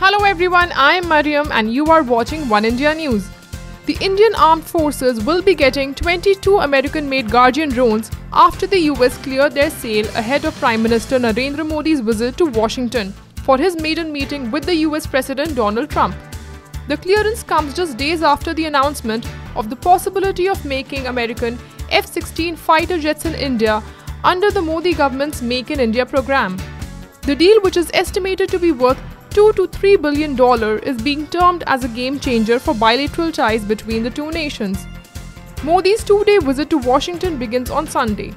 Hello everyone, I am Mariam and you are watching One India News. The Indian Armed Forces will be getting 22 American-made Guardian drones after the US cleared their sale ahead of Prime Minister Narendra Modi's visit to Washington for his maiden meeting with the US President Donald Trump. The clearance comes just days after the announcement of the possibility of making American F-16 fighter jets in India under the Modi government's Make in India program. The deal, which is estimated to be worth $2 to $3 billion, is being termed as a game changer for bilateral ties between the two nations. Modi's two-day visit to Washington begins on Sunday.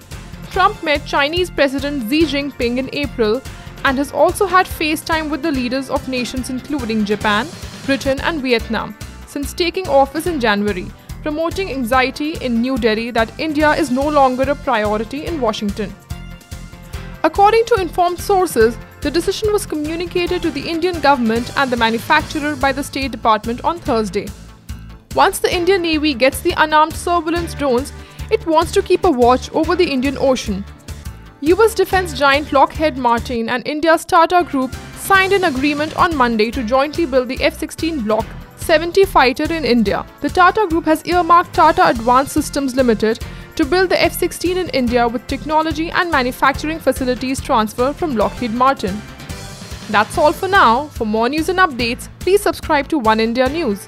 Trump met Chinese President Xi Jinping in April and has also had FaceTime with the leaders of nations including Japan, Britain and Vietnam since taking office in January, promoting anxiety in New Delhi that India is no longer a priority in Washington. According to informed sources, the decision was communicated to the Indian government and the manufacturer by the State Department on Thursday. Once the Indian Navy gets the unarmed surveillance drones, it wants to keep a watch over the Indian Ocean. US defense giant Lockheed Martin and India's Tata Group signed an agreement on Monday to jointly build the F-16 Block 70 fighter in India. The Tata Group has earmarked Tata Advanced Systems Limited to build the F-16 in India with technology and manufacturing facilities transferred from Lockheed Martin. That's all for now. For more news and updates, please subscribe to One India News.